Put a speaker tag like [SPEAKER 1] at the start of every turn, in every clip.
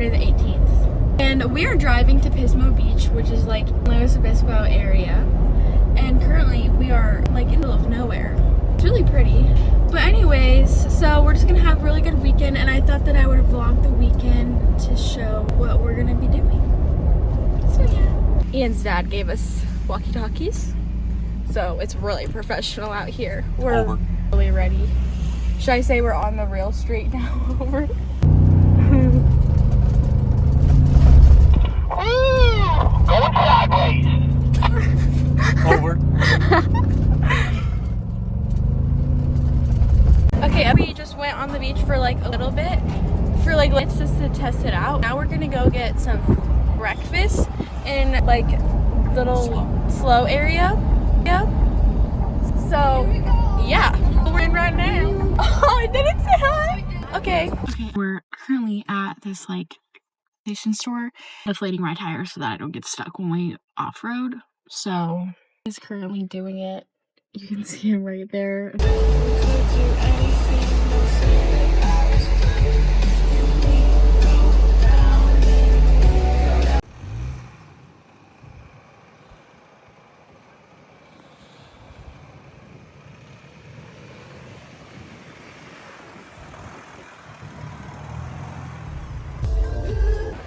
[SPEAKER 1] Saturday the 18th. And we are driving to Pismo Beach, which is like Los Obispo area. And currently we are like in the middle of nowhere. It's really pretty. But anyways, so we're just gonna have a really good weekend, and I thought that I would vlog the weekend to show what we're gonna be doing. So yeah. Ian's dad gave us walkie-talkies. So it's really professional out here. We're really ready. Should I say we're on the real street now? Over.
[SPEAKER 2] Going sideways. Over.
[SPEAKER 1] Okay, we just went on the beach for like a little bit. For like, let's just to test it out. Now we're gonna go get some breakfast in like little slow area. Yeah. So yeah, we're in right now. Oh, I didn't say hi. Okay. Okay, we're currently at this like station store, deflating my tires so that I don't get stuck when we off-road. So he's currently doing it. You can see him right there.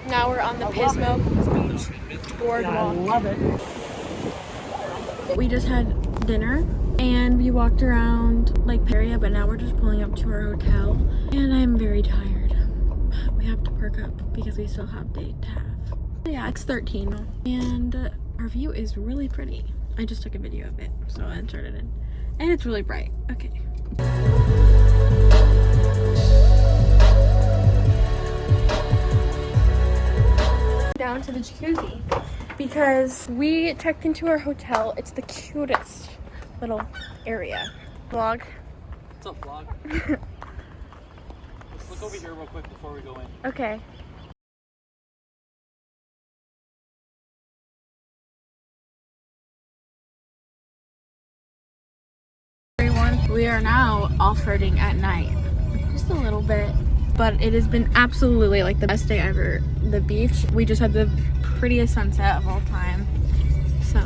[SPEAKER 1] Now we're on the Pismo Beach boardwalk. I love it. We just had dinner and we walked around like area, but now we're just pulling up to our hotel and I'm very tired. But we have to perk up because we still have date to have. Yeah, it's 13 and our view is really pretty. I just took a video of it, so I inserted it. And it's really bright. Okay. Down to the jacuzzi because we checked into our hotel. It's the cutest little area. Vlog.
[SPEAKER 2] What's up, vlog? Let's look over here real quick before we go in.
[SPEAKER 1] Okay. Everyone, we are now off-roading at night. Just a little bit. But it has been absolutely like the best day ever. The beach, we just had the prettiest sunset of all time. So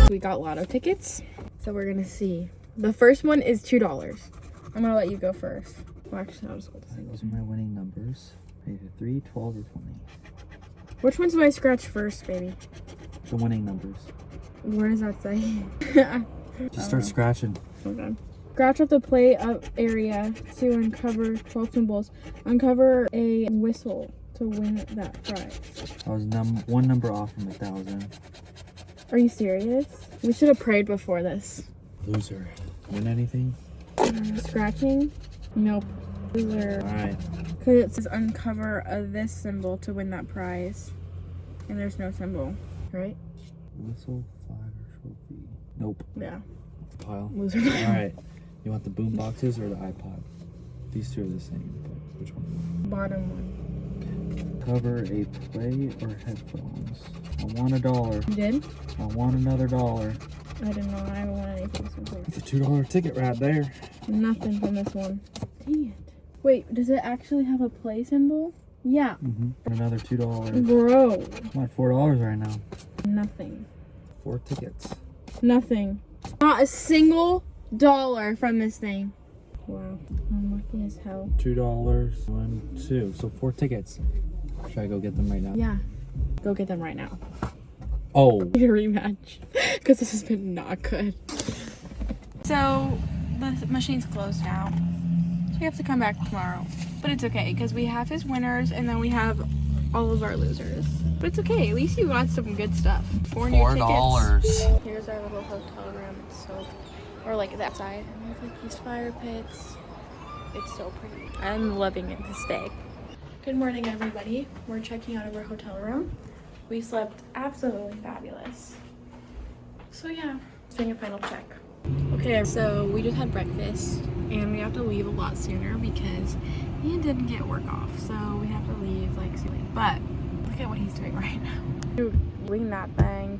[SPEAKER 1] we got lotto tickets, so we're gonna see. The first one is $2. I'm gonna let you go first. Well, actually, I'll just hold this.
[SPEAKER 2] Those are my winning numbers. Either 3, 12, or 20.
[SPEAKER 1] Which ones do I scratch first, baby?
[SPEAKER 2] The winning numbers.
[SPEAKER 1] Where does that say?
[SPEAKER 2] Just start scratching.
[SPEAKER 1] Okay. Scratch up the play up area to uncover 12 symbols. Uncover a whistle to win that prize.
[SPEAKER 2] I was one number off from 1,000.
[SPEAKER 1] Are you serious? We should have prayed before this.
[SPEAKER 2] Loser. Win anything?
[SPEAKER 1] Scratching? Nope. Loser.
[SPEAKER 2] Alright.
[SPEAKER 1] Because it says uncover this symbol to win that prize. And there's no symbol, right?
[SPEAKER 2] Whistle, flag, or trophy. Nope.
[SPEAKER 1] Yeah.
[SPEAKER 2] Pile.
[SPEAKER 1] Loser.
[SPEAKER 2] Alright. You want the boom boxes or the iPod? These two are the same, but which one?
[SPEAKER 1] Bottom one.
[SPEAKER 2] Cover a play or headphones. I want $1.
[SPEAKER 1] You did?
[SPEAKER 2] I want another $1.
[SPEAKER 1] I didn't know. I haven't won anything so far.
[SPEAKER 2] It's a $2 ticket right there.
[SPEAKER 1] Nothing from this one. Dang it. Wait, does it actually have a play symbol? Yeah.
[SPEAKER 2] And another $2.
[SPEAKER 1] Bro.
[SPEAKER 2] I'm at $4 right now.
[SPEAKER 1] Nothing.
[SPEAKER 2] 4 tickets.
[SPEAKER 1] Nothing. Not a single dollar from this thing. Wow. I'm lucky as hell.
[SPEAKER 2] $2. 1, 2. So 4 tickets. Should I go get them right now?
[SPEAKER 1] Yeah. Go get them right now.
[SPEAKER 2] Oh.
[SPEAKER 1] Your rematch. Because this has been not good. So, the machine's closed now. So we have to come back tomorrow. But it's okay, because we have his winners, and then we have all of our losers. But it's okay. At least you got some good stuff. 4 new tickets. Here's our little hotel room. It's so... Or like that side. And we have like these fire pits. It's so pretty. I'm loving it to stay. Good morning, everybody. We're checking out of our hotel room. We slept absolutely fabulous. So yeah, doing a final check. Okay, so we just had breakfast and we have to leave a lot sooner because Ian didn't get work off. So we have to leave like soon. But look at what he's doing right now. Dude, doing that thing.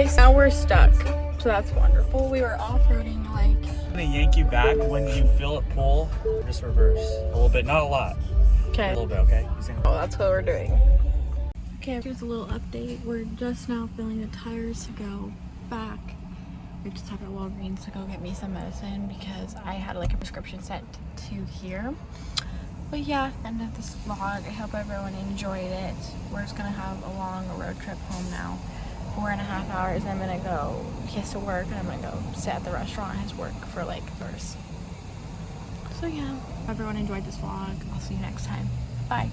[SPEAKER 1] anyways, now we're stuck. So that's wonderful. We were off-roading like...
[SPEAKER 2] I'm gonna yank you back. When you feel it pull, just reverse. A little bit, not a lot.
[SPEAKER 1] Okay.
[SPEAKER 2] A little bit, okay?
[SPEAKER 1] Oh, that's what we're doing. Okay, here's a little update. We're just now filling the tires to go back. We just stopped at Walgreens to go get me some medicine because I had like a prescription sent to here. But yeah, end of this vlog. I hope everyone enjoyed it. We're just gonna have a long road trip home now. 4.5 hours. I'm gonna go. He has to work, and I'm gonna go sit at the restaurant at his work for like hours. So yeah, everyone enjoyed this vlog. I'll see you next time. Bye.